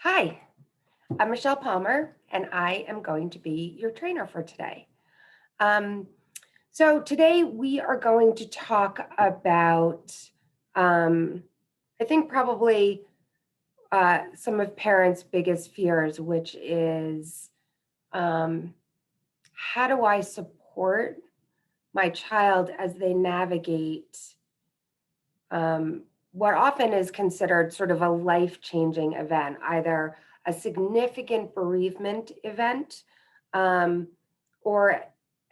Hi, I'm Michelle Palmer, and I am going to be your trainer for today. Um, so, today we are going to talk about, I think, probably some of parents' biggest fears, which is um, how do I support my child as they navigate what often is considered sort of a life changing event, either a significant bereavement event um, or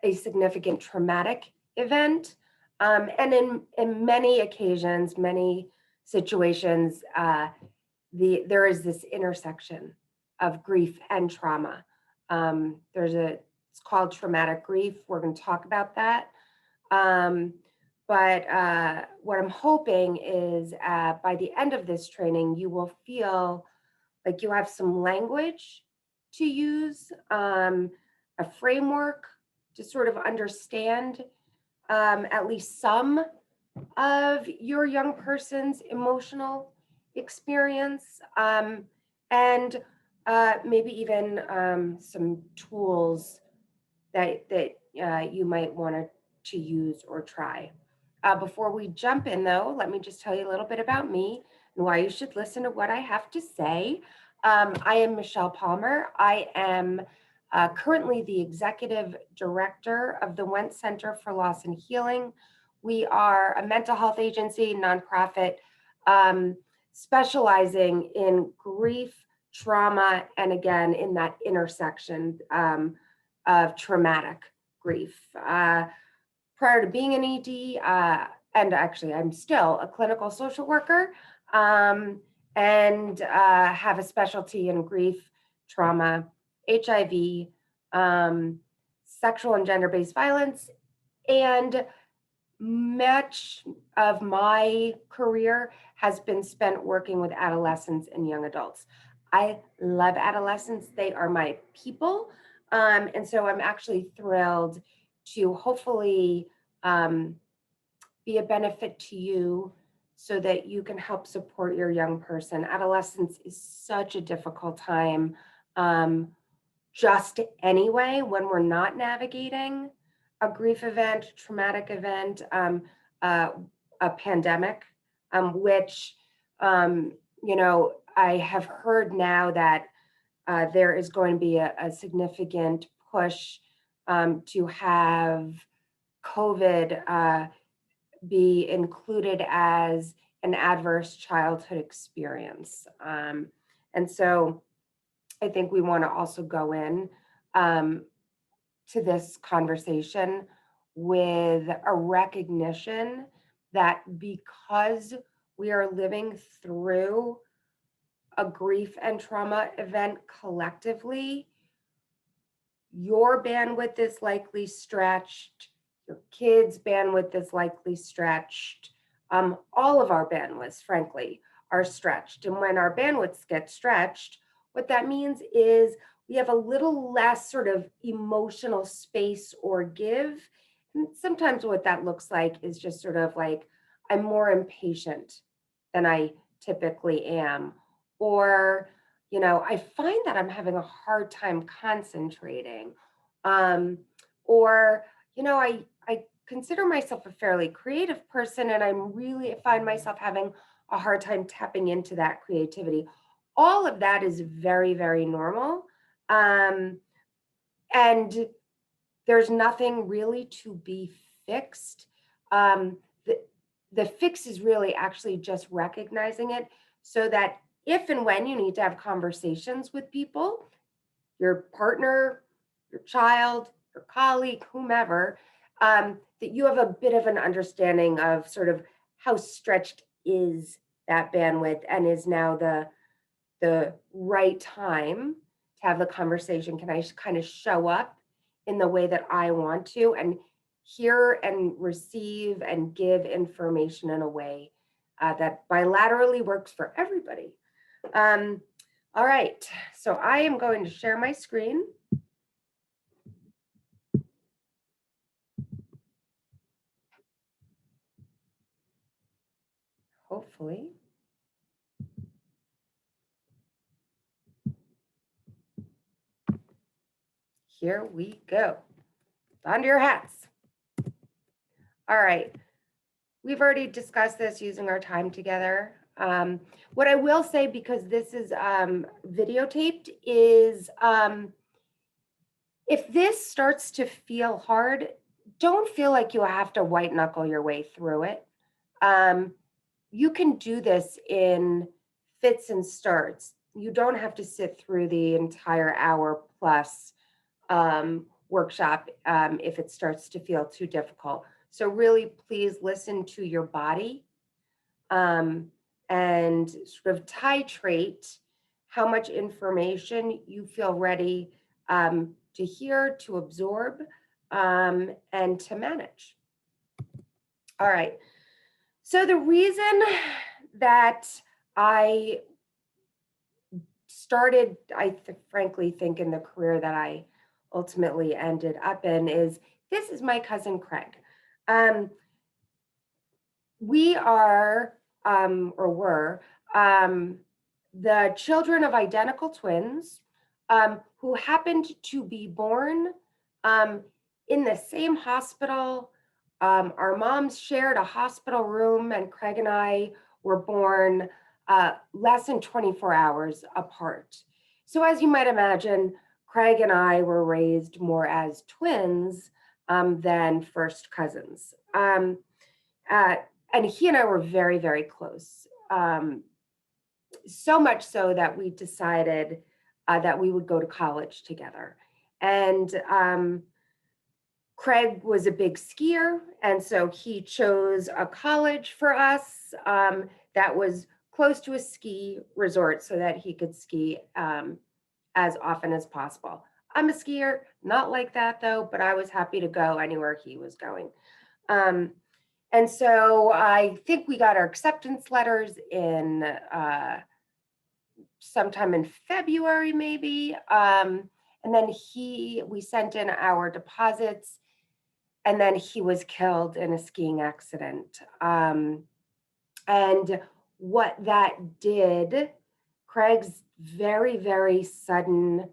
a significant traumatic event. And in many occasions, many situations, there is this intersection of grief and trauma. It's called traumatic grief. We're going to talk about that. Um, but what I'm hoping is by the end of this training, you will feel like you have some language to use, a framework to sort of understand at least some of your young person's emotional experience, and maybe even some tools that you might want to use or try. Before we jump in, though, let me just tell you a little bit about me and why you should listen to what I have to say. I am Michelle Palmer. I am currently the executive director of the Wentz Center for Loss and Healing. We are a mental health agency, nonprofit, um, specializing in grief, trauma, and again, in that intersection of traumatic grief. Prior to being an ED, and actually, I'm still a clinical social worker and have a specialty in grief, trauma, HIV, sexual and gender based violence, and much of my career has been spent working with adolescents and young adults. I love adolescents, they are my people. And so I'm actually thrilled to hopefully um, be a benefit to you so that you can help support your young person. Adolescence is such a difficult time, um, just anyway, when we're not navigating a grief event, traumatic event, uh, a pandemic, which, um, I have heard now that there is going to be a significant push to have COVID be included as an adverse childhood experience. And so I think we want to also go in um, to this conversation with a recognition that because we are living through a grief and trauma event collectively, your bandwidth is likely stretched, your kids' bandwidth is likely stretched. All of our bandwidths, frankly, are stretched. And when our bandwidths get stretched, what that means is we have a little less sort of emotional space or give. And sometimes what that looks like is just sort of like, I'm more impatient than I typically am. Or I find that I'm having a hard time concentrating. Um, or, I consider myself a fairly creative person and I find myself having a hard time tapping into that creativity. All of that is very, very normal. Um, and there's nothing really to be fixed. Um, the, the fix is really actually just recognizing it so that if and when you need to have conversations with people, your partner, your child, your colleague, whomever, that you have a bit of an understanding of sort of how stretched is that bandwidth and is now the right time to have the conversation. Can I kind of show up in the way that I want to and hear and receive and give information in a way that bilaterally works for everybody? Um, all right, so I am going to share my screen. Hopefully. here we go. Onto your hats. All right. We've already discussed this using our time together. What I will say, because this is videotaped, is if this starts to feel hard, don't feel like you have to white knuckle your way through it. You can do this in fits and starts. You don't have to sit through the entire hour plus workshop if it starts to feel too difficult. So really, please listen to your body and sort of titrate how much information you feel ready to hear, to absorb, and to manage. All right. So the reason that I started, frankly think, in the career that I ultimately ended up in is this is my cousin Craig. We are, or were, the children of identical twins who happened to be born in the same hospital. Our moms shared a hospital room, and Craig and I were born less than 24 hours apart. So as you might imagine, Craig and I were raised more as twins than first cousins. And he and I were very, very close. So much so that we decided that we would go to college together. And Craig was a big skier, and so he chose a college for us that was close to a ski resort so that he could ski as often as possible. I'm a skier, not like that though, but I was happy to go anywhere he was going. And so I think we got our acceptance letters in sometime in February, maybe. And then we sent in our deposits, and then he was killed in a skiing accident. And what that did, Craig's very, very sudden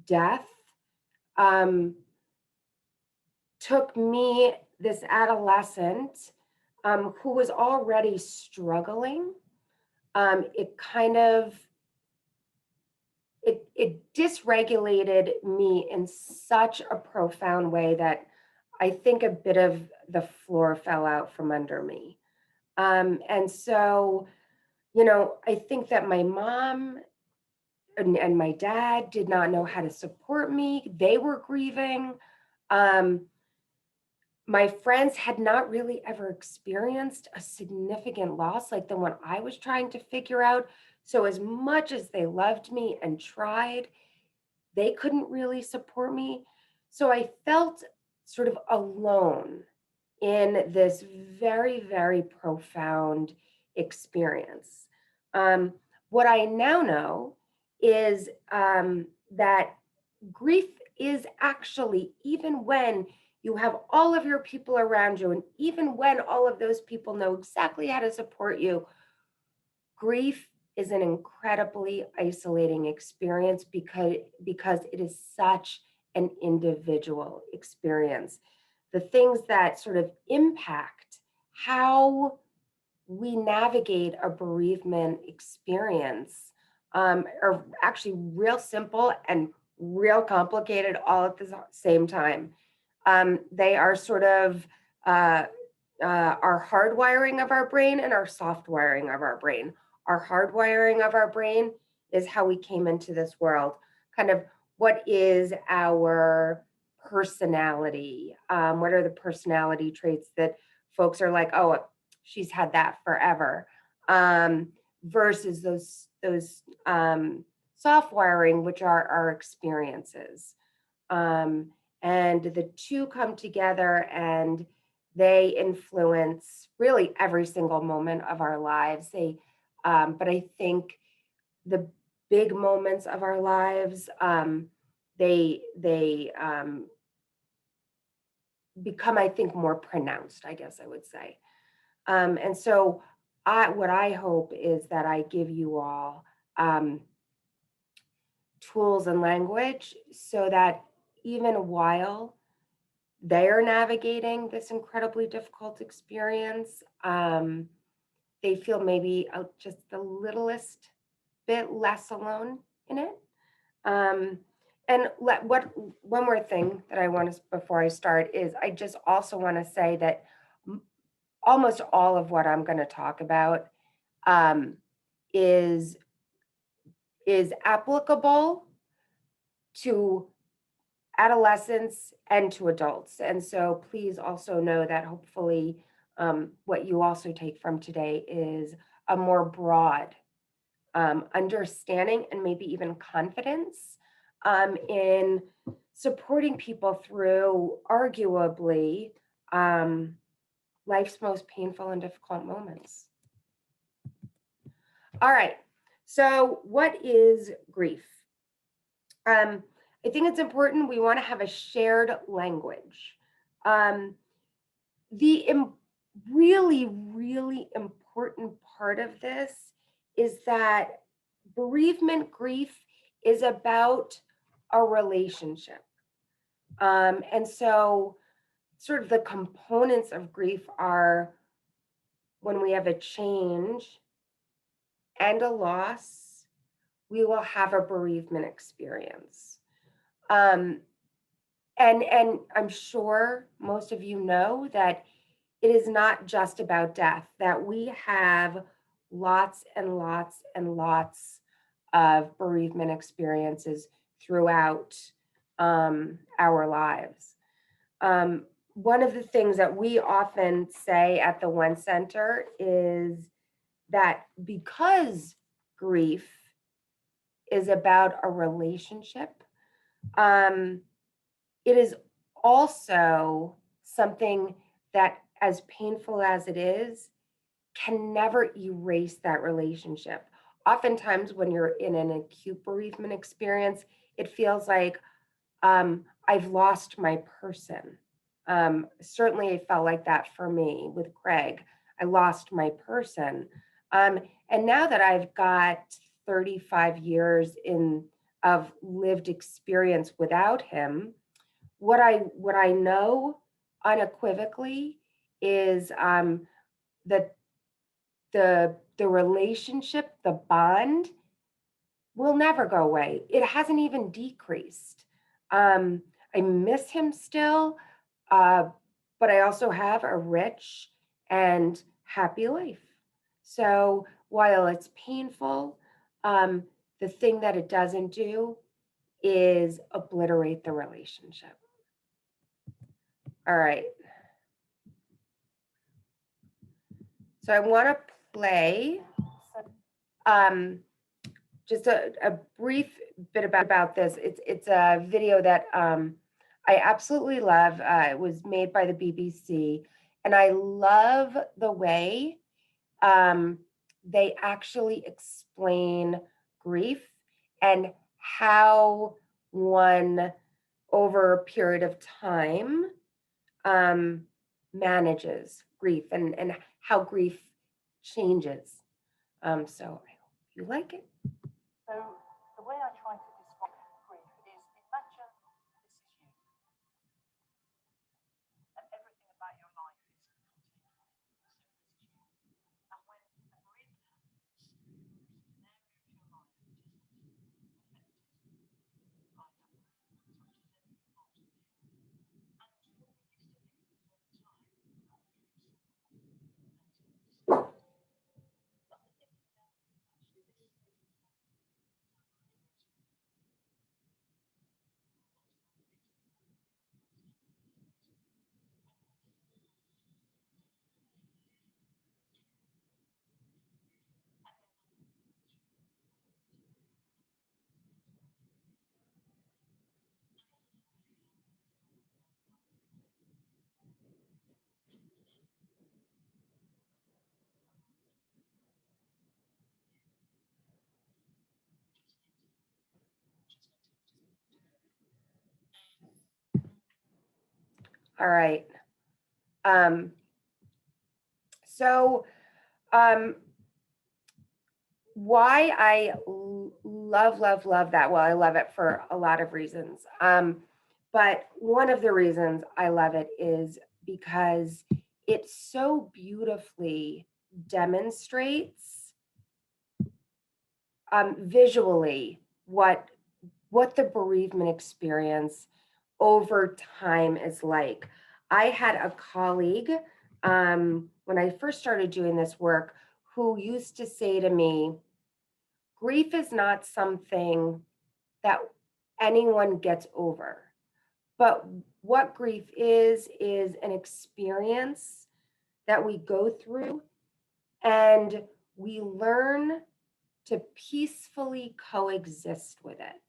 death took me, this adolescent who was already struggling, it kind of, it dysregulated me in such a profound way that I think a bit of the floor fell out from under me. And so, you know, I think that my mom and my dad did not know how to support me. They were grieving. My friends had not really ever experienced a significant loss like the one I was trying to figure out. So as much as they loved me and tried, they couldn't really support me. So I felt sort of alone in this very, very profound experience. What I now know is that grief is actually, even when you have all of your people around you, and even when all of those people know exactly how to support you, grief is an incredibly isolating experience because it is such an individual experience. The things that sort of impact how we navigate a bereavement experience are actually real simple and real complicated all at the same time. They are sort of our hardwiring of our brain and our soft wiring of our brain. Our hardwiring of our brain is how we came into this world, kind of what is our personality? What are the personality traits that folks are like, oh, she's had that forever, versus those soft wiring, which are our experiences. And the two come together and they influence really every single moment of our lives. But I think the big moments of our lives, they become, I think, more pronounced, I guess I would say. And so what I hope is that I give you all tools and language so that even while they're navigating this incredibly difficult experience, they feel maybe just the littlest bit less alone in it. And one more thing that I want to, before I start, is I just also want to say that almost all of what I'm going to talk about um, is applicable to adolescents and to adults. And so please also know that hopefully what you also take from today is a more broad understanding and maybe even confidence in supporting people through arguably life's most painful and difficult moments. All right, so what is grief? I think it's important we want to have a shared language. The really, really important part of this is that bereavement grief is about a relationship. And so sort of the components of grief are when we have a change and a loss, we will have a bereavement experience. And I'm sure most of you know that it is not just about death, that we have lots and lots and lots of bereavement experiences throughout our lives. One of the things that we often say at the One Center is that because grief is about a relationship, it is also something that, as painful as it is, can never erase that relationship. Oftentimes, when you're in an acute bereavement experience, it feels like I've lost my person. Certainly, it felt like that for me with Craig. I lost my person. And now that I've got 35 years of lived experience without him, what I know unequivocally is that the relationship, the bond, will never go away. It hasn't even decreased. I miss him still, but I also have a rich and happy life. So while it's painful, the thing that it doesn't do is obliterate the relationship. All right. So I want to play just a brief bit about this. It's a video that I absolutely love. It was made by the BBC, and I love the way they actually explain grief and how one, over a period of time, manages grief and how grief changes. So I hope you like it. So the way I try to describe grief is, imagine this is you, and everything about your life is continuing. So this is you. And when a bereavement happens, there's an area of your life which isn't affected by that grief as much as any part of you. And you'll be used to thinking that over time, that grief's and it's going to disappear. But the thinking now is actually this phase is happening. All right. So why I love that. Well, I love it for a lot of reasons. But one of the reasons I love it is because it so beautifully demonstrates visually what the bereavement experience over time is like. I had a colleague when I first started doing this work who used to say to me, grief is not something that anyone gets over. But what grief is an experience that we go through and we learn to peacefully coexist with it.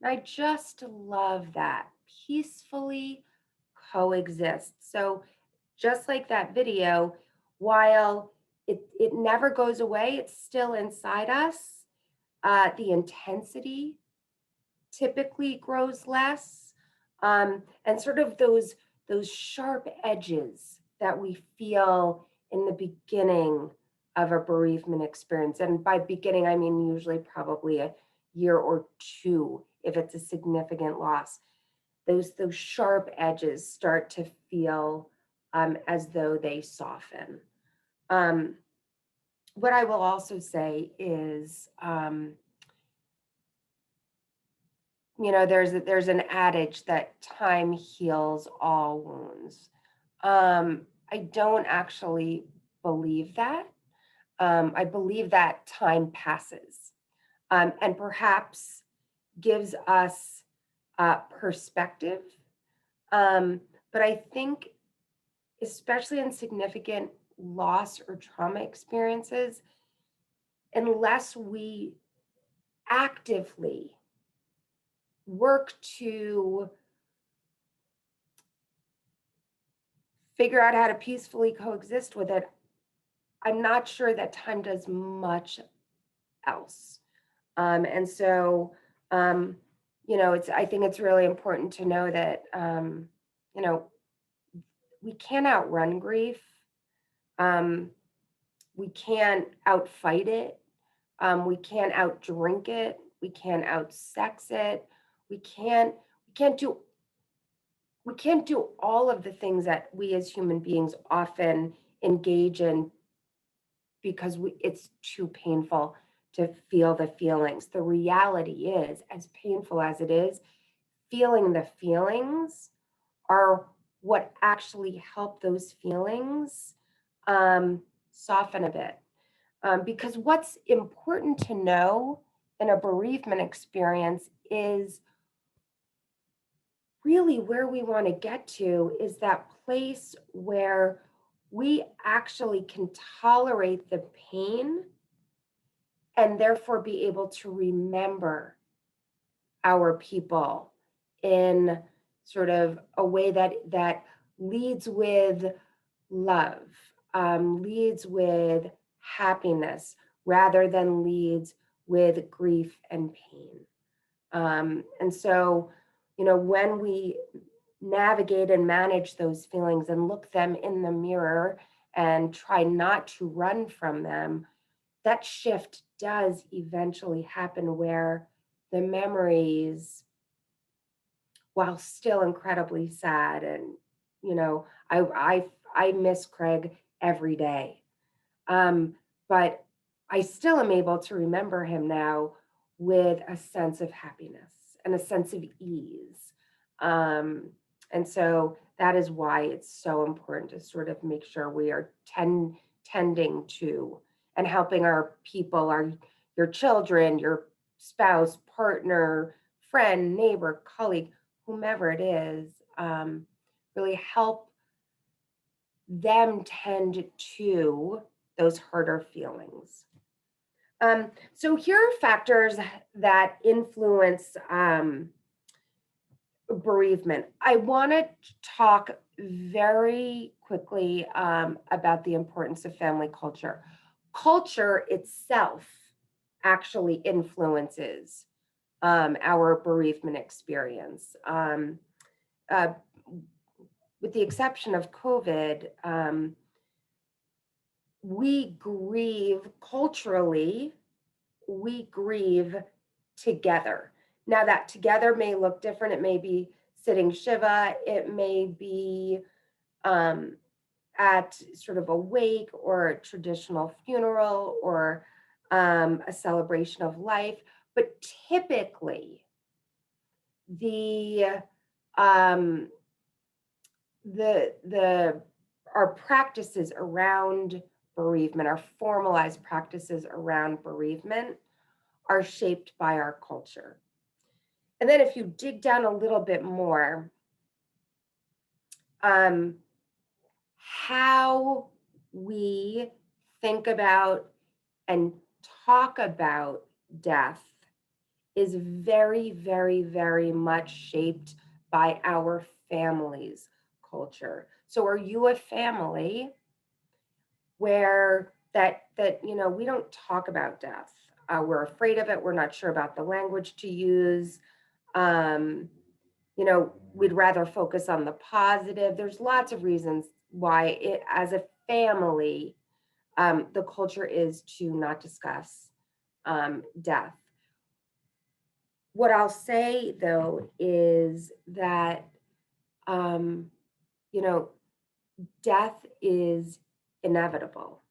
And I just love that, peacefully coexist. So just like that video, while it never goes away, it's still inside us, the intensity typically grows less. And sort of those sharp edges that we feel in the beginning of a bereavement experience. And by beginning, I mean usually probably a year or two if it's a significant loss. Those sharp edges start to feel as though they soften. Um, what I will also say is, there's an adage that time heals all wounds. I don't actually believe that. I believe that time passes, and perhaps gives us perspective. But I think, especially in significant loss or trauma experiences, unless we actively work to figure out how to peacefully coexist with it, I'm not sure that time does much else. And so, I think it's really important to know that, we can't outrun grief. We can't outfight it. We can't outdrink it. We can't outsex it. We can't do all of the things that we as human beings often engage in because it's too painful to feel the feelings. The reality is, as painful as it is, feeling the feelings are what actually help those feelings soften a bit. Because what's important to know in a bereavement experience is really where we want to get to is that place where we actually can tolerate the pain and therefore be able to remember our people in sort of a way that leads with love, leads with happiness, rather than leads with grief and pain. And so, when we navigate and manage those feelings and look them in the mirror and try not to run from them, that shift does eventually happen where the memories, while still incredibly sad, and I miss Craig every day, but I still am able to remember him now with a sense of happiness and a sense of ease. And so that is why it's so important to sort of make sure we are tending to and helping our people, your children, your spouse, partner, friend, neighbor, colleague, whomever it is, really help them tend to those harder feelings. So here are factors that influence bereavement. I want to talk very quickly about the importance of family culture. Culture itself actually influences our bereavement experience. With the exception of COVID, we grieve culturally, we grieve together. Now, that together may look different. It may be sitting Shiva. It may be at sort of a wake or a traditional funeral or a celebration of life. But typically, the our practices around bereavement, our formalized practices around bereavement, are shaped by our culture. And then if you dig down a little bit more, how we think about and talk about death is very, very, very much shaped by our family's culture. So are you a family where that we don't talk about death? We're afraid of it. We're not sure about the language to use. We'd rather focus on the positive. There's lots of reasons why it, as a family, the culture is to not discuss death. What I'll say though is that, death is inevitable.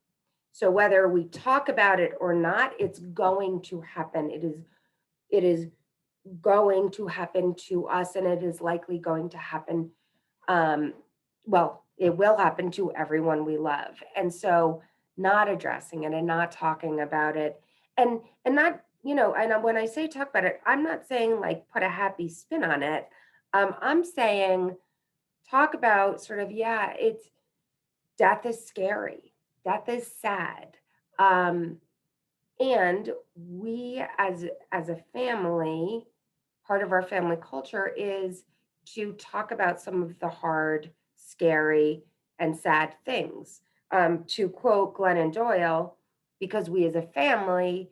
So whether we talk about it or not, it's going to happen. It is going to happen to us, and it is likely going to happen. It will happen to everyone we love. And so not addressing it and not talking about it and not, and when I say talk about it, I'm not saying like put a happy spin on it. I'm saying talk about sort of, it's death is scary. Death is sad. And we as a family, part of our family culture is to talk about some of the hard, scary, and sad things. To quote Glennon Doyle, because we as a family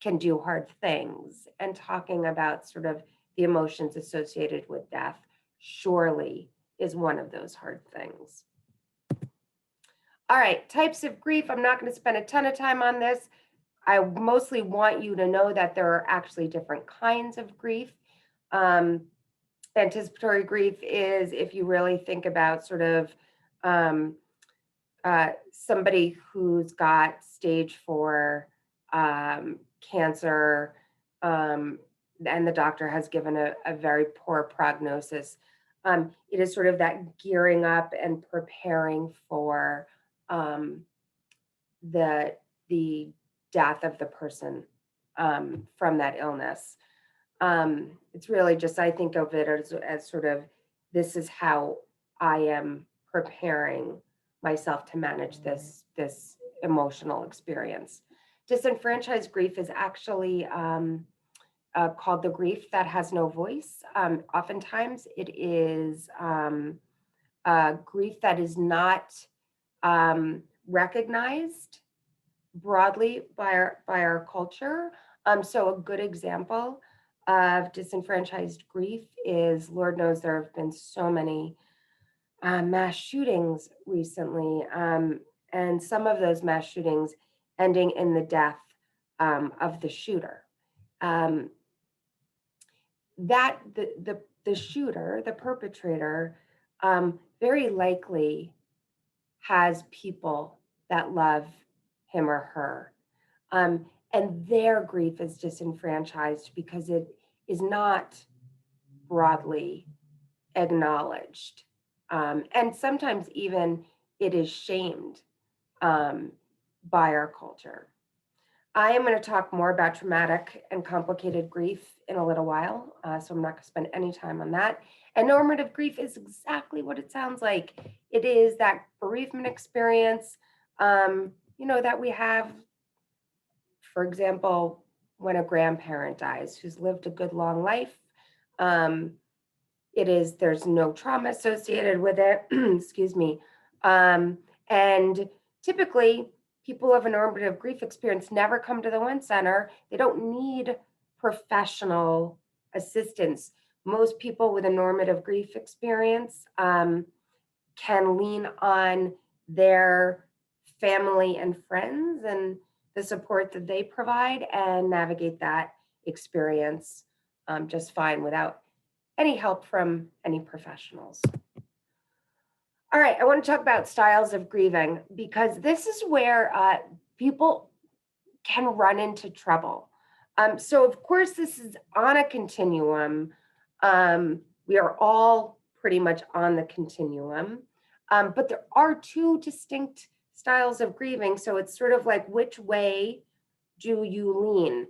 can do hard things, and talking about sort of the emotions associated with death surely is one of those hard things. All right, types of grief. I'm not going to spend a ton of time on this. I mostly want you to know that there are actually different kinds of grief. Anticipatory grief is if you really think about sort of somebody who's got stage 4 cancer, and the doctor has given a very poor prognosis. It is sort of that gearing up and preparing for the death of the person from that illness. It's really just, I think of it as sort of, this is how I am preparing myself to manage this emotional experience. Disenfranchised grief is actually called the grief that has no voice. Oftentimes it is grief that is not recognized broadly by our culture. So a good example of disenfranchised grief is, Lord knows there have been so many mass shootings recently, and some of those mass shootings ending in the death of the shooter. That the shooter, the perpetrator, very likely has people that love him or her. And their grief is disenfranchised because it is not broadly acknowledged. And sometimes even it is shamed by our culture. I am going to talk more about traumatic and complicated grief in a little while, so I'm not going to spend any time on that. And normative grief is exactly what it sounds like. It is that bereavement experience, that we have, for example, when a grandparent dies who's lived a good long life. There's no trauma associated with it, excuse me. And typically, people who have a normative grief experience never come to the One Center. They don't need professional assistance. Most people with a normative grief experience can lean on their family and friends and the support that they provide and navigate that experience just fine without any help from any professionals. All right, I want to talk about styles of grieving because this is where people can run into trouble. So of course, this is on a continuum. We are all pretty much on the continuum, but there are two distinct styles of grieving. So it's sort of like, which way do you lean?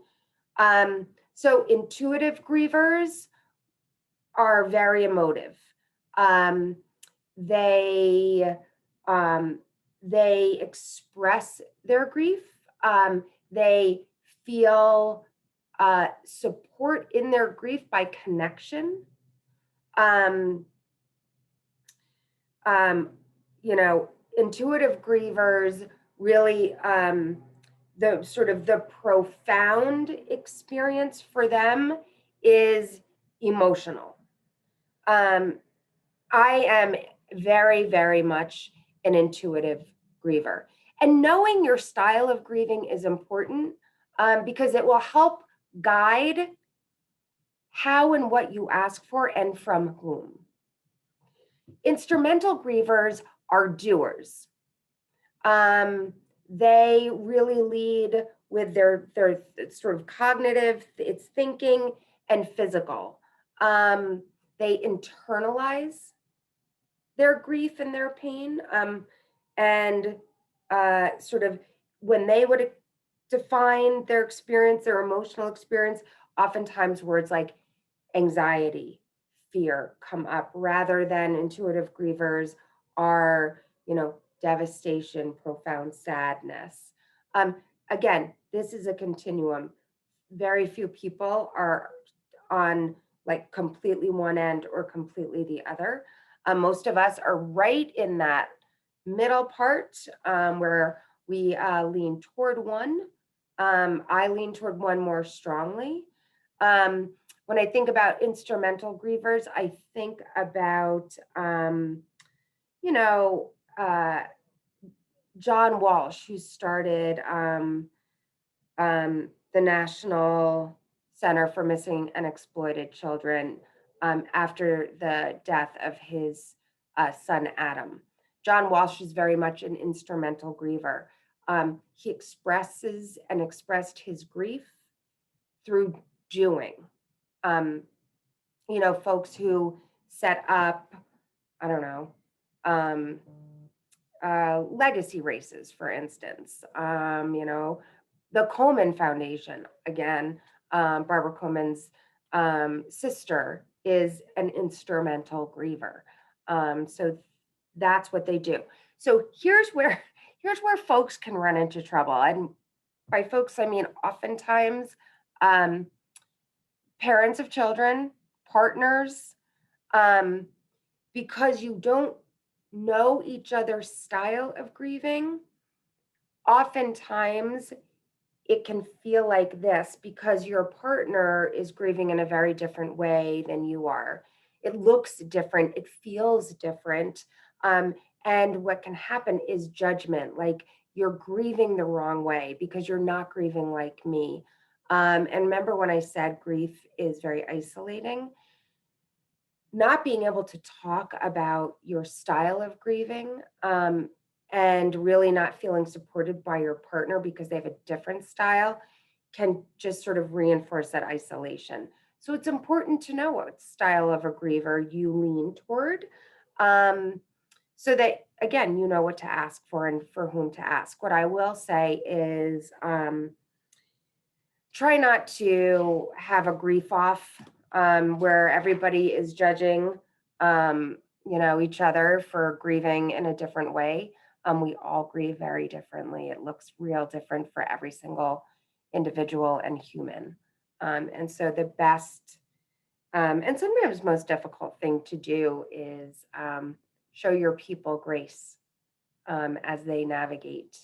So intuitive grievers are very emotive. Um, they they express their grief. They feel support in their grief by connection. Um, you know, intuitive grievers really, the sort of the profound experience for them is emotional. I am very, very much an intuitive griever. And knowing your style of grieving is important because it will help guide how and what you ask for and from whom. Instrumental grievers are doers. They really lead with their sort of cognitive, it's thinking and physical. They internalize their grief and their pain, and sort of when they would define their experience, their emotional experience, oftentimes words like anxiety, fear come up rather than intuitive grievers are, devastation, profound sadness. Again, this is a continuum. Very few people are on like completely one end or completely the other. Most of us are right in that middle part where we lean toward one. I lean toward one more strongly. When I think about instrumental grievers, I think about, John Walsh, who started the National Center for Missing and Exploited Children after the death of his son, Adam. John Walsh is very much an instrumental griever. He expresses and expressed his grief through doing. Folks who set up, I don't know, legacy races, for instance. The Komen Foundation, again, Barbara Komen's sister is an instrumental griever. So that's what they do. So here's where folks can run into trouble. And by folks, I mean oftentimes parents of children, partners, because you don't know each other's style of grieving, oftentimes it can feel like this because your partner is grieving in a very different way than you are. It looks different, it feels different. And what can happen is judgment, like you're grieving the wrong way because you're not grieving like me. And remember when I said grief is very isolating? Not being able to talk about your style of grieving and really not feeling supported by your partner because they have a different style can just sort of reinforce that isolation. So it's important to know what style of a griever you lean toward so that, again, you know what to ask for and for whom to ask. What I will say is try not to have a grief off where everybody is judging, each other for grieving in a different way. We all grieve very differently. It looks real different for every single individual and human. And so the best and sometimes most difficult thing to do is show your people grace as they navigate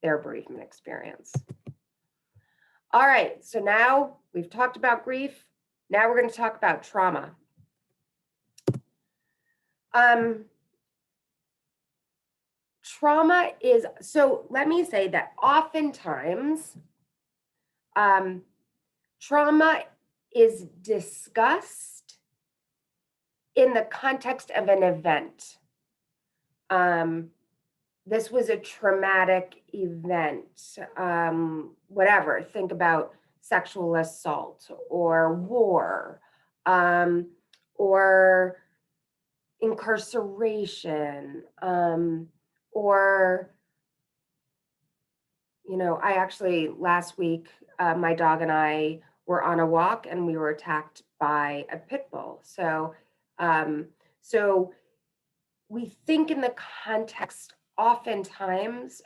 their bereavement experience. All right, so now we've talked about grief. Now we're going to talk about trauma. Trauma is, so let me say that oftentimes trauma is discussed in the context of an event. This was a traumatic event, whatever. Think about sexual assault or war, or incarceration, or, I actually last week, my dog and I were on a walk and we were attacked by a pit bull. So we think in the context oftentimes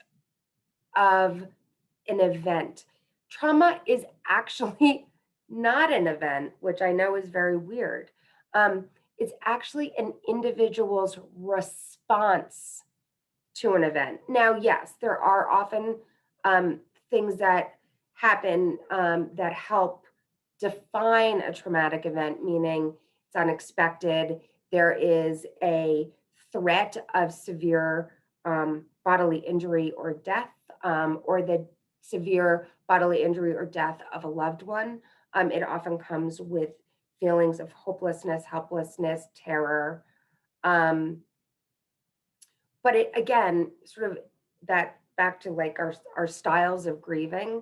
of an event. Trauma is actually not an event, which I know is very weird. It's actually an individual's response to an event. Now, yes, there are often things that happen that help define a traumatic event, meaning it's unexpected. There is a threat of severe bodily injury or death, or the severe bodily injury or death of a loved one. It often comes with feelings of hopelessness, helplessness, terror. But it, again, sort of that back to like our styles of grieving,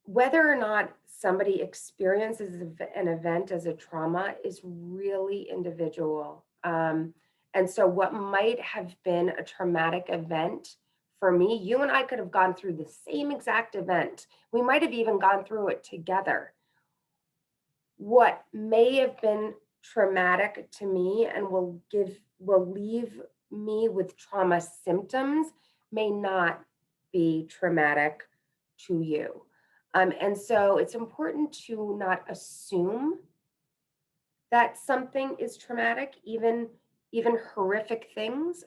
whether or not somebody experiences an event as a trauma is really individual. And so what might have been a traumatic event for me, you and I could have gone through the same exact event. We might have even gone through it together. What may have been traumatic to me and will leave me with trauma symptoms may not be traumatic to you. And so it's important to not assume that something is traumatic, even horrific things.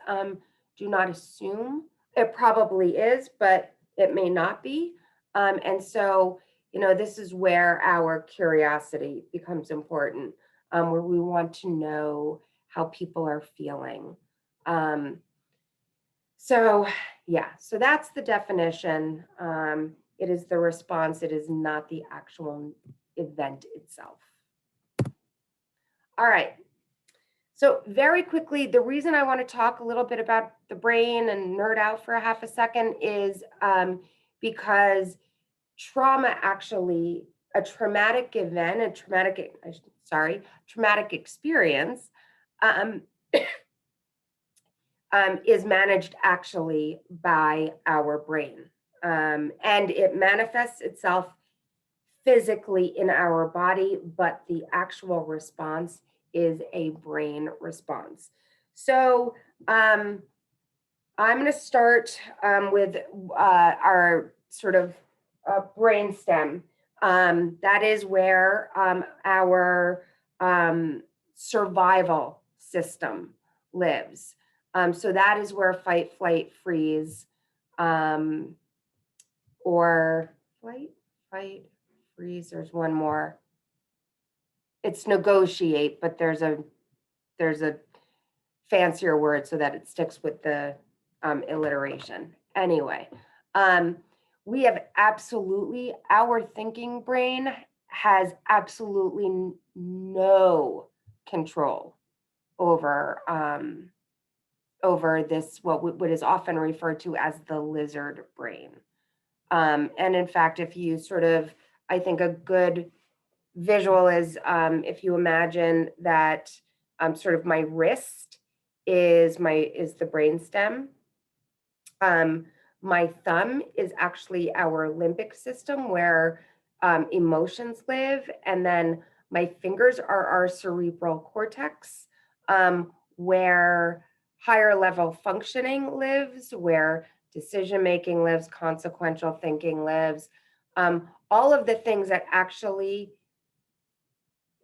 Do not assume. It probably is, but it may not be. And so, this is where our curiosity becomes important, where we want to know how people are feeling. So that's the definition. It is the response. It is not the actual event itself. All right. So very quickly, the reason I want to talk a little bit about the brain and nerd out for a half a second is because trauma actually, a traumatic event, traumatic experience is managed actually by our brain. And it manifests itself physically in our body, but the actual response is a brain response. So I'm going to start with our sort of brain stem. That is where our survival system lives. So that is where fight, flight, freeze, or fight, freeze. There's one more. It's negotiate, but there's a fancier word so that it sticks with the alliteration. Anyway, we have absolutely, our thinking brain has absolutely no control over this, what is often referred to as the lizard brain. And in fact, if you sort of, I think a good visual is if you imagine that sort of my wrist is the brainstem. My thumb is actually our limbic system where emotions live, and then my fingers are our cerebral cortex, where higher level functioning lives, where decision making lives, consequential thinking lives, all of the things that actually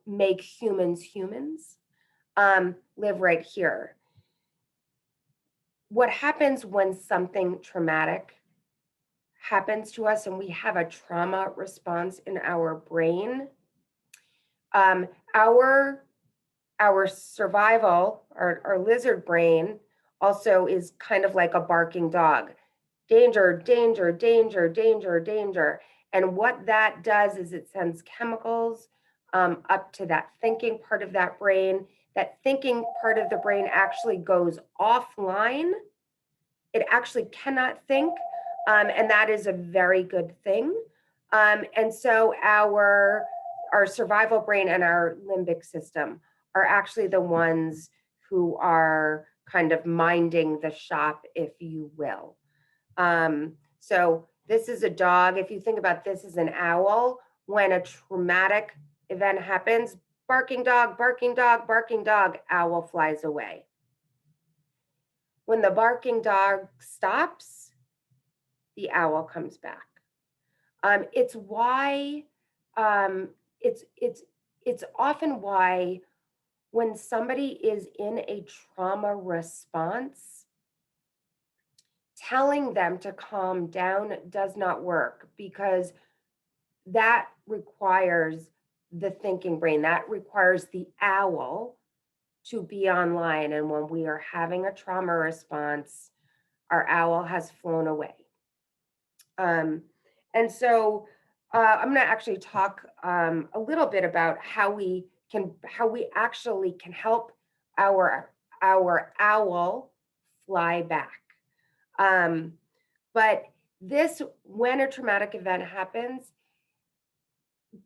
make humans live right here. What happens when something traumatic happens to us and we have a trauma response in our brain? Our survival, our lizard brain also is kind of like a barking dog. Danger, danger, danger, danger, danger. And what that does is it sends chemicals up to that thinking part of that brain that thinking part of the brain actually goes offline. It actually cannot think, and that is a very good thing. And so our survival brain and our limbic system are actually the ones who are kind of minding the shop, if you will. So this is a dog. If you think about this as an owl, when a traumatic event happens, barking dog, barking dog, barking dog, owl flies away. When the barking dog stops, the owl comes back. It's why it's often why when somebody is in a trauma response, telling them to calm down does not work, because that requires the thinking brain, that requires the owl to be online. And when we are having a trauma response, our owl has flown away. And so I'm going to actually talk a little bit about how we actually can help our owl fly back. But this, when a traumatic event happens,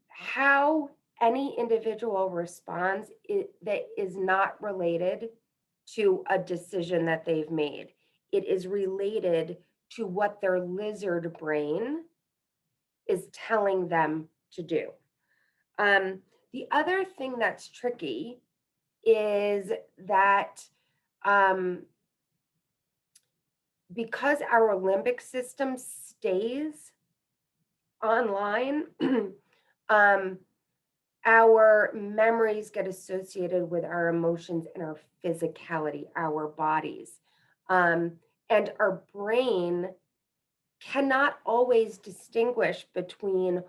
how any individual responds, that is not related to a decision that they've made. It is related to what their lizard brain is telling them to do. The other thing that's tricky is that because our limbic system stays online, our memories get associated with our emotions and our physicality, our bodies. And our brain cannot always distinguish between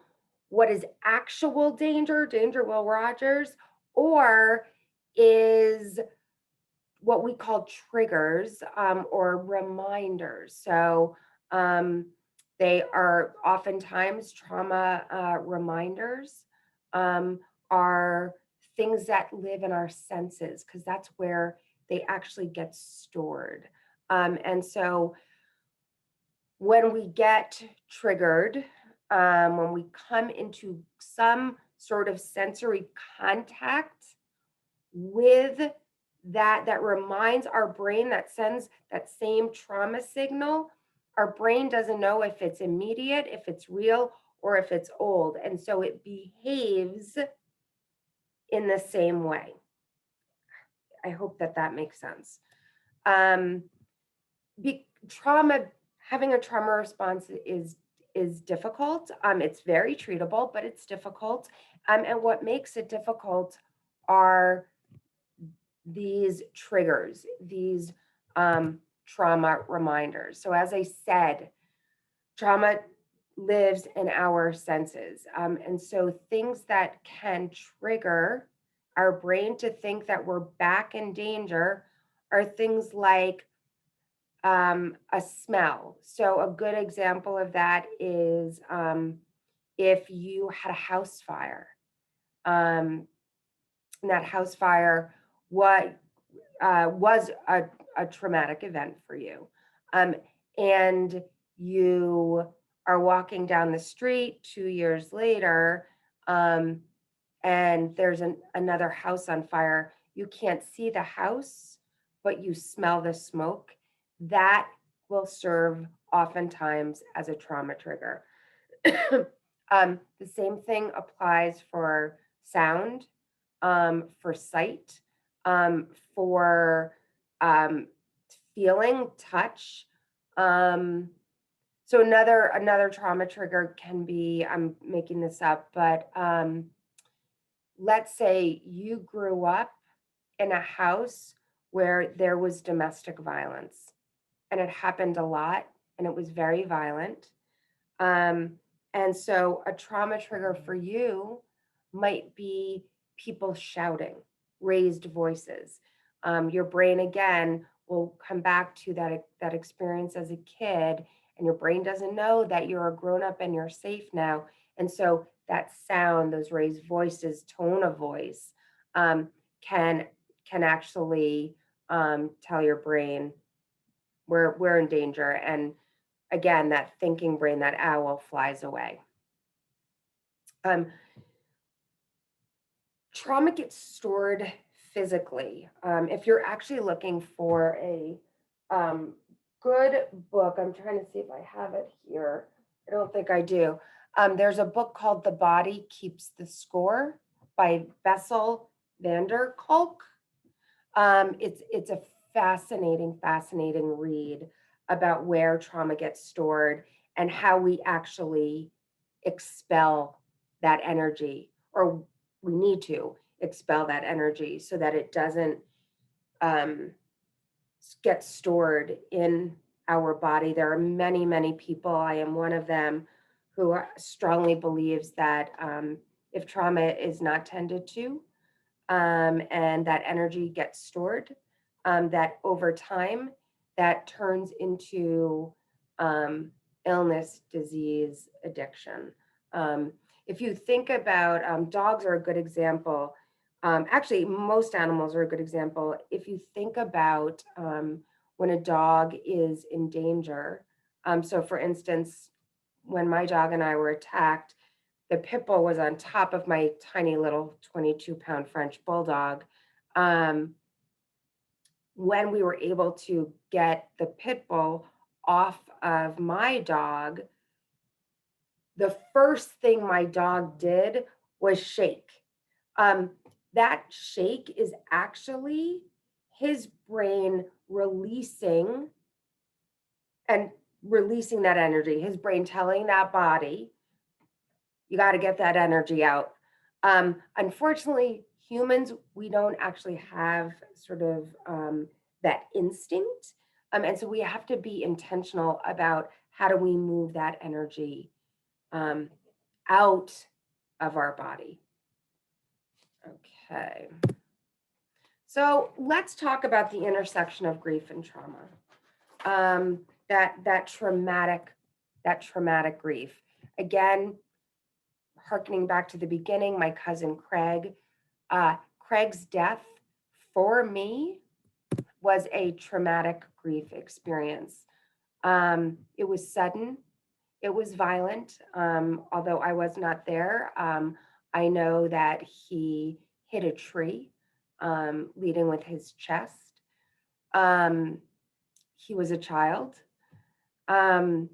what is actual danger, Will Rogers, or is what we call triggers or reminders. So they are oftentimes trauma reminders, are things that live in our senses, because that's where they actually get stored. And so when we get triggered, when we come into some sort of sensory contact with that reminds our brain, that sends that same trauma signal, our brain doesn't know if it's immediate, if it's real, or if it's old. And so it behaves in the same way. I hope that makes sense. Having a trauma response is difficult. It's very treatable, but it's difficult. And what makes it difficult are these triggers, these trauma reminders. So as I said, trauma lives in our senses. And so things that can trigger our brain to think that we're back in danger are things like a smell. So a good example of that is if you had a house fire. And that house fire was a traumatic event for you. And you are walking down the street 2 years later, and there's another house on fire. You can't see the house, but you smell the smoke. That will serve oftentimes as a trauma trigger. The same thing applies for sound, for sight, for feeling, touch. So another trauma trigger can be, I'm making this up, but let's say you grew up in a house where there was domestic violence, and it happened a lot, and it was very violent. And so a trauma trigger for you might be people shouting, raised voices. Your brain, again, will come back to that experience as a kid, and your brain doesn't know that you're a grown-up and you're safe now. And so that sound, those raised voices, tone of voice, can can actually tell your brain we're in danger. And again, that thinking brain, that owl, flies away. Trauma gets stored physically. If you're actually looking for a good book, I'm trying to see if I have it here. I don't think I do. There's a book called The Body Keeps the Score by Bessel van der Kolk. It's a fascinating read about where trauma gets stored and how we actually expel that energy, or we need to expel that energy so that it doesn't get stored in our body. There are many people, I am one of them, who strongly believes that if trauma is not tended to, and that energy gets stored, that over time that turns into illness, disease, addiction. If you think about dogs are a good example. Actually, most animals are a good example. If you think about when a dog is in danger, so for instance, when my dog and I were attacked, the pit bull was on top of my tiny little 22-pound French bulldog. When we were able to get the pit bull off of my dog, the first thing my dog did was shake. That shake is actually his brain releasing that energy, his brain telling that body, you got to get that energy out. Unfortunately, humans, we don't actually have sort of that instinct. And so we have to be intentional about how do we move that energy out of our body. Okay. So let's talk about the intersection of grief and trauma. That traumatic grief. Again, hearkening back to the beginning, my cousin Craig, Craig's death for me was a traumatic grief experience. It was sudden, it was violent. Although I was not there, I know that he hit a tree, leading with his chest. He was a child. And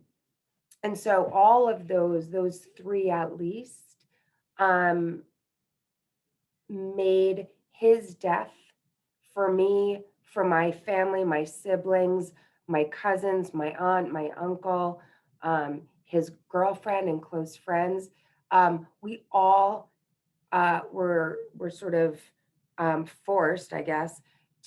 so all of those three at least, made his death for me, for my family, my siblings, my cousins, my aunt, my uncle, his girlfriend and close friends. We all were sort of forced, I guess,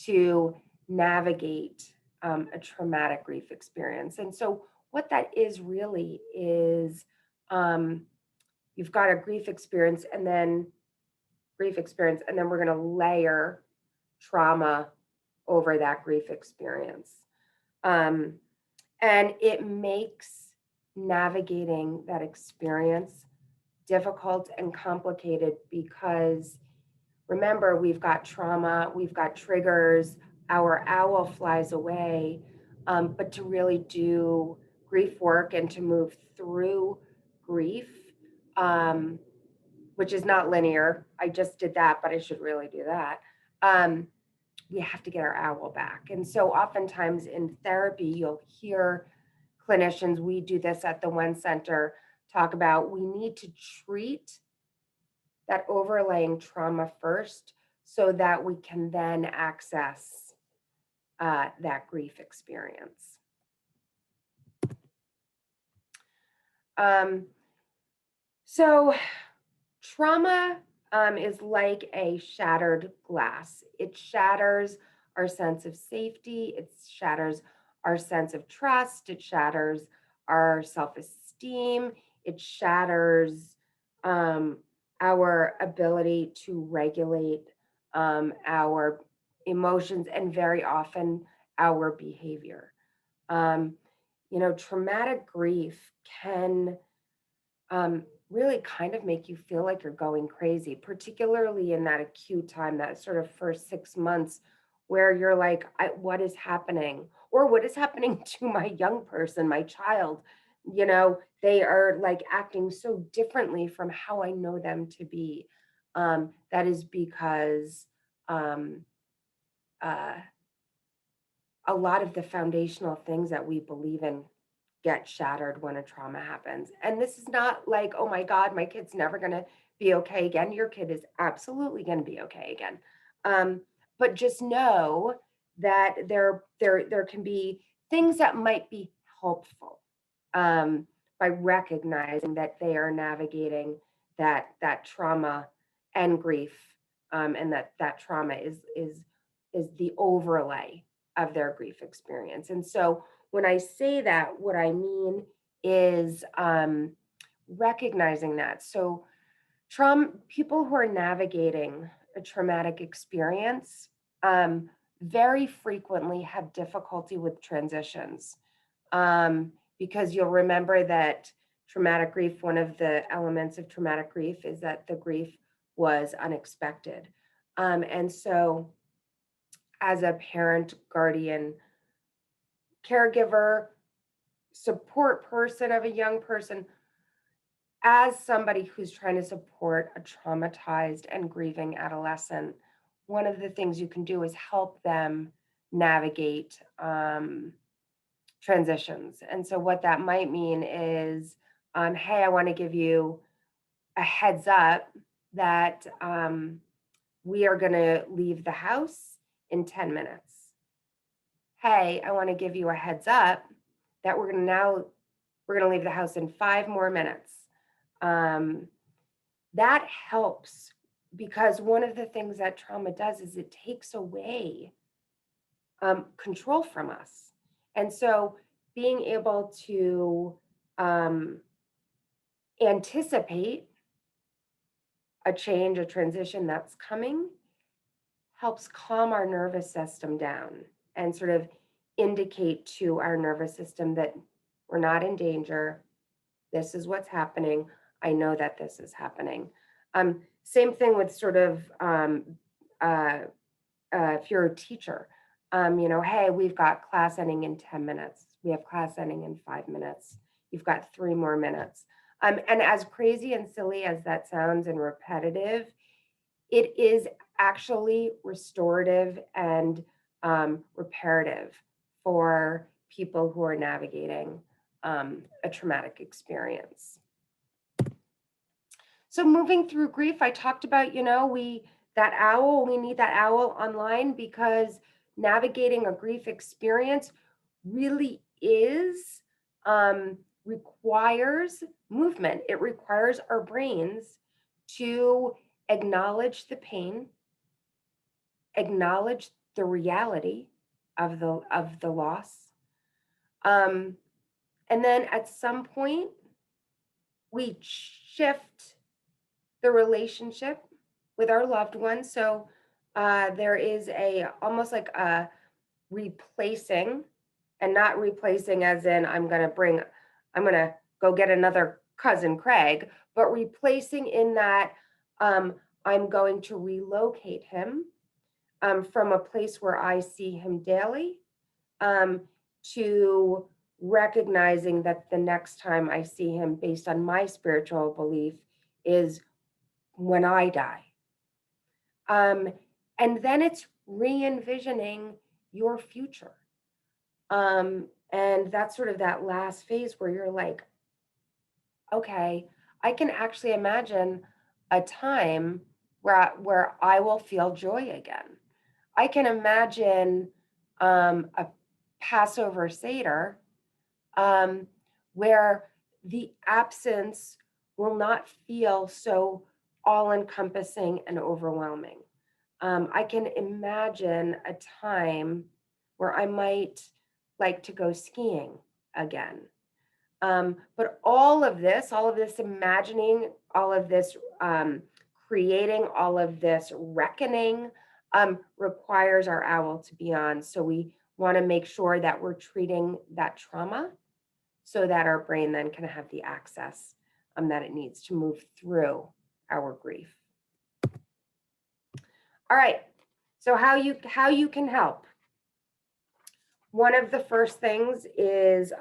to navigate a traumatic grief experience. And so what that is really is you've got a grief experience and then we're going to layer trauma over that grief experience. And it makes navigating that experience difficult and complicated because remember, we've got trauma, we've got triggers, our owl flies away, but to really do grief work and to move through grief, which is not linear. I just did that, but I should really do that. We have to get our owl back. And so oftentimes in therapy, you'll hear clinicians, we do this at the One Center, talk about we need to treat that overlaying trauma first so that we can then access that grief experience. So trauma is like a shattered glass. It shatters our sense of safety. It shatters our sense of trust. It shatters our self-esteem. It shatters our ability to regulate our emotions and very often our behavior. Traumatic grief can really kind of make you feel like you're going crazy, particularly in that acute time, that sort of first 6 months where you're like, what is happening? Or what is happening to my young person, my child? They are like acting so differently from how I know them to be. That is because um, uh, a lot of the foundational things that we believe in get shattered when a trauma happens. And this is not like, oh my God, my kid's never going to be okay again. Your kid is absolutely going to be okay again. But just know that there can be things that might be helpful, by recognizing that they are navigating that trauma and grief, and that trauma is the overlay of their grief experience. And so when I say that, what I mean is, recognizing that. So people who are navigating a traumatic experience, very frequently have difficulty with transitions, because you'll remember that traumatic grief, one of the elements of traumatic grief is that the grief was unexpected. And so as a parent, guardian, caregiver, support person of a young person, as somebody who's trying to support a traumatized and grieving adolescent, one of the things you can do is help them navigate transitions. And so, what that might mean is, hey, I want to give you a heads up that we are going to leave the house in 10 minutes. Hey, I want to give you a heads up that we're going to leave the house in 5 more minutes. That helps, because one of the things that trauma does is it takes away control from us. And so being able to anticipate a change, a transition that's coming, helps calm our nervous system down and sort of indicate to our nervous system that we're not in danger. This is what's happening. I know that this is happening. Same thing with sort of if you're a teacher, hey, we've got class ending in 10 minutes. We have class ending in 5 minutes. You've got 3 more minutes. And as crazy and silly as that sounds and repetitive, it is actually restorative and reparative for people who are navigating a traumatic experience. So moving through grief, I talked about, we need that owl online, because navigating a grief experience really requires movement. It requires our brains to acknowledge the pain, acknowledge the reality of the loss. And then at some point, we shift the relationship with our loved ones. So there is almost like a replacing, and not replacing as in I'm going to go get another cousin Craig, but replacing in that I'm going to relocate him from a place where I see him daily, to recognizing that the next time I see him, based on my spiritual belief, is when I die. And then it's re-envisioning your future. And that's sort of that last phase where you're like, okay, I can actually imagine a time where I will feel joy again. I can imagine a Passover Seder where the absence will not feel so all-encompassing and overwhelming. I can imagine a time where I might like to go skiing again. But all of this imagining, all of this creating, all of this reckoning requires our owl to be on. So we want to make sure that we're treating that trauma so that our brain then can have the access that it needs to move through our grief. All right, so how you can help. One of the first things is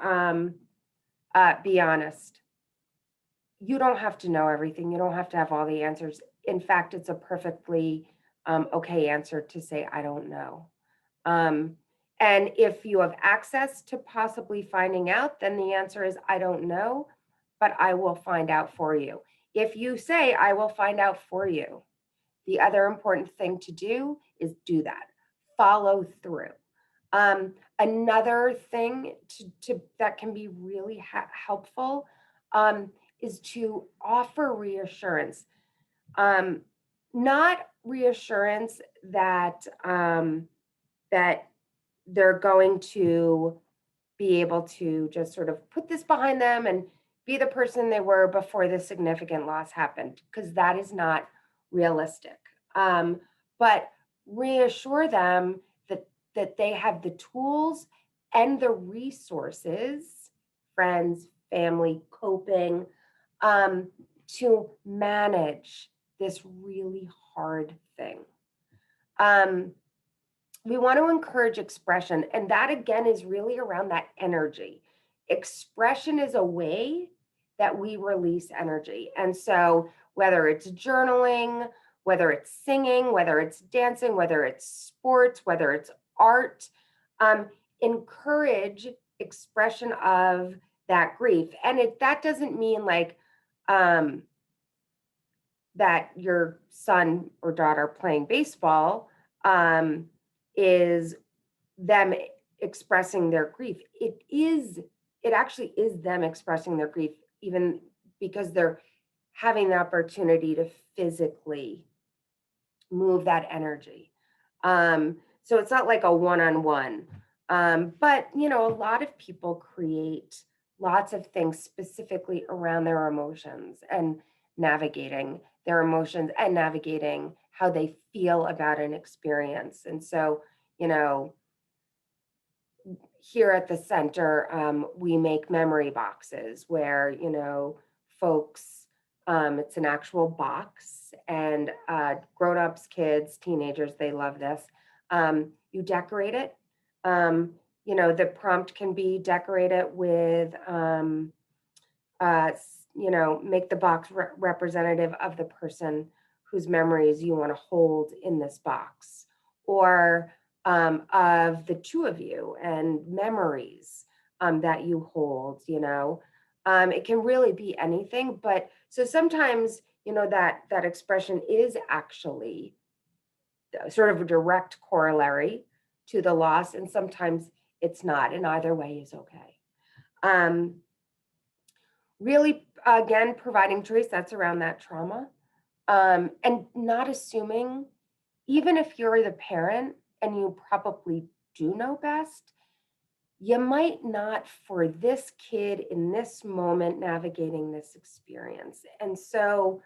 be honest. You don't have to know everything. You don't have to have all the answers. In fact, it's a perfectly okay answer to say, I don't know. And if you have access to possibly finding out, then the answer is, I don't know, but I will find out for you. If you say, I will find out for you, the other important thing to do is do that. Follow through. Another thing that can be really helpful is to offer reassurance. Not reassurance that that they're going to be able to just sort of put this behind them and be the person they were before the significant loss happened, because that is not realistic. But reassure them that they have the tools and the resources, friends, family, coping, to manage this really hard thing. We want to encourage expression, and that again is really around that energy. Expression is a way that we release energy. And so whether it's journaling, whether it's singing, whether it's dancing, whether it's sports, whether it's art, encourage expression of that grief. And that doesn't mean like that your son or daughter playing baseball is them expressing their grief. It actually is them expressing their grief, even because they're having the opportunity to physically move that energy. So it's not like a one-on-one. But a lot of people create lots of things specifically around their emotions and navigating their emotions and navigating how they feel about an experience. And so, here at the center, we make memory boxes where, folks, it's an actual box, and grown-ups, kids, teenagers, they love this. You decorate it. The prompt can be decorated with, make the box representative of the person whose memories you want to hold in this box, or of the two of you and memories that you hold. It can really be anything, but so sometimes that expression is actually sort of a direct corollary to the loss, and sometimes it's not, and either way is okay. Really, again, providing choice, that's around that trauma, and not assuming, even if you're the parent and you probably do know best, you might not, for this kid in this moment navigating this experience. And so,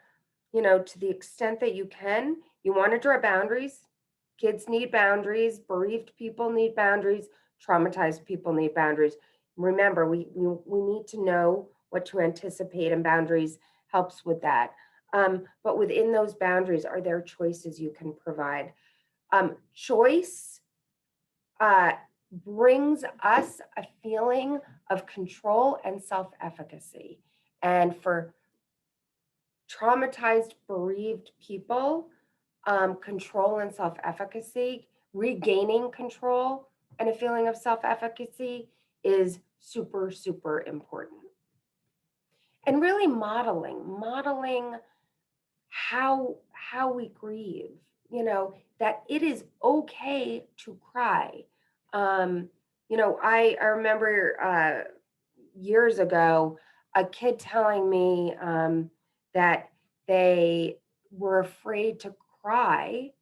to the extent that you can, you want to draw boundaries. Kids need boundaries, bereaved people need boundaries, traumatized people need boundaries. Remember, we need to know what to anticipate, and boundaries helps with that. But within those boundaries, are there choices you can provide? Choice brings us a feeling of control and self-efficacy. And for traumatized, bereaved people, control and self-efficacy, regaining control and a feeling of self-efficacy is super, super important. And really modeling how we grieve, that it is okay to cry. I remember years ago, a kid telling me that they were afraid to cry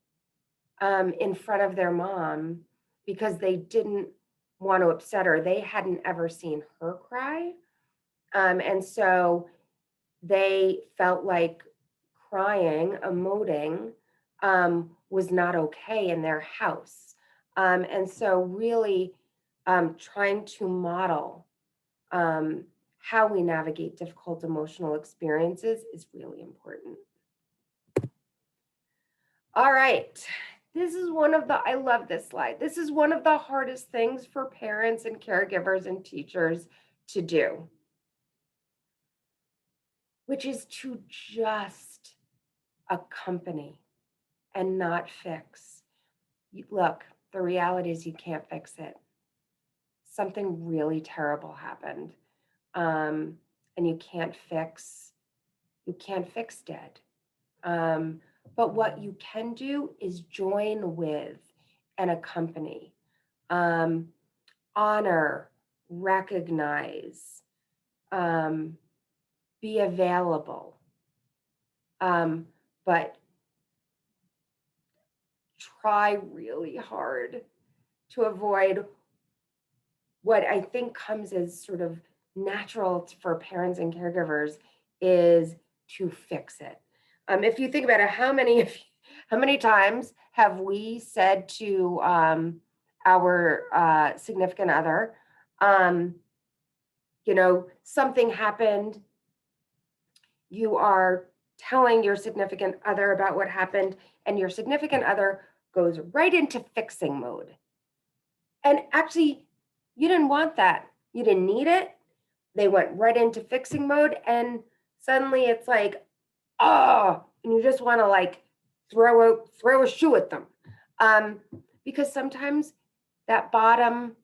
in front of their mom because they didn't want to upset her. They hadn't ever seen her cry. And so they felt like crying, emoting, was not okay in their house. And so really trying to model how we navigate difficult emotional experiences is really important. All right. This is I love this slide. This is one of the hardest things for parents and caregivers and teachers to do, which is to just accompany and not fix. Look, the reality is you can't fix it. Something really terrible happened. And you can't fix dead. But what you can do is join with and accompany, honor, recognize, be available, but try really hard to avoid what I think comes as sort of natural for parents and caregivers is to fix it. If you think about it, how many times have we said to our significant other, something happened, you are telling your significant other about what happened, and your significant other goes right into fixing mode. And actually, you didn't want that. You didn't need it. They went right into fixing mode, and suddenly it's like, oh, and you just want to like throw a shoe at them, because sometimes that bottom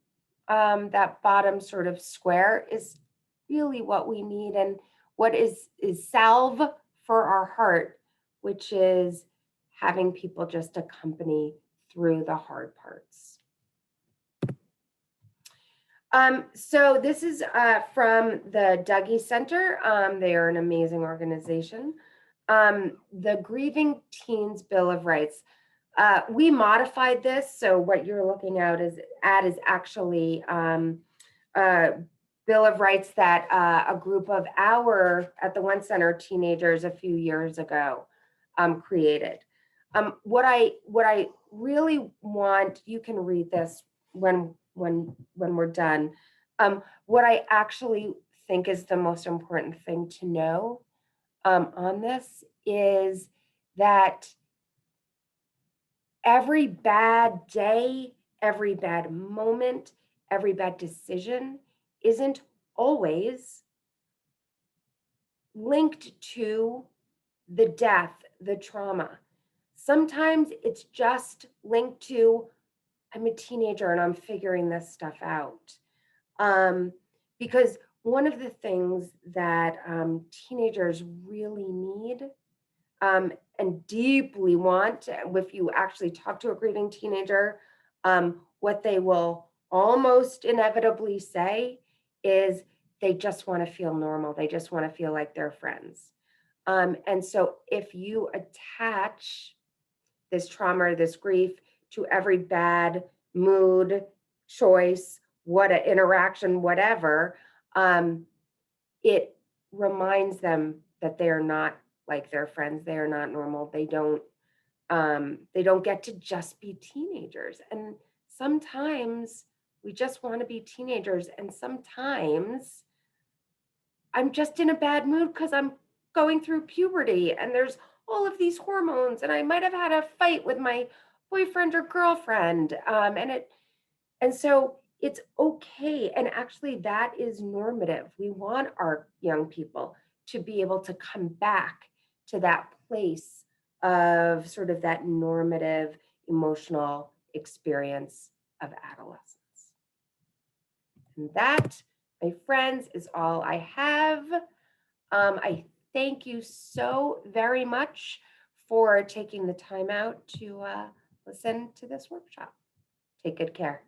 sort of square is really what we need, and what is salve for our heart, which is having people just accompany through the hard parts. So this is from the Dougie Center. They are an amazing organization. The Grieving Teens Bill of Rights. We modified this, so what you're looking at is actually a Bill of Rights that a group of at the One Center teenagers a few years ago created. What I really want, you can read this when we're done. What I actually think is the most important thing to know on this is that every bad day, every bad moment, every bad decision isn't always linked to the death, the trauma. Sometimes it's just linked to, I'm a teenager and I'm figuring this stuff out. Because one of the things that teenagers really need and deeply want, if you actually talk to a grieving teenager, what they will almost inevitably say is they just want to feel normal. They just want to feel like they're friends. And so if you attach this trauma or this grief to every bad mood, choice, what an interaction, whatever, it reminds them that they are not like their friends. They are not normal. They don't get to just be teenagers. And sometimes we just want to be teenagers. And sometimes I'm just in a bad mood because I'm going through puberty and there's all of these hormones, and I might have had a fight with my boyfriend or girlfriend. And so it's okay. And actually, that is normative. We want our young people to be able to come back to that place of sort of that normative emotional experience of adolescence. And that, my friends, is all I have. I thank you so very much for taking the time out to listen to this workshop. Take good care.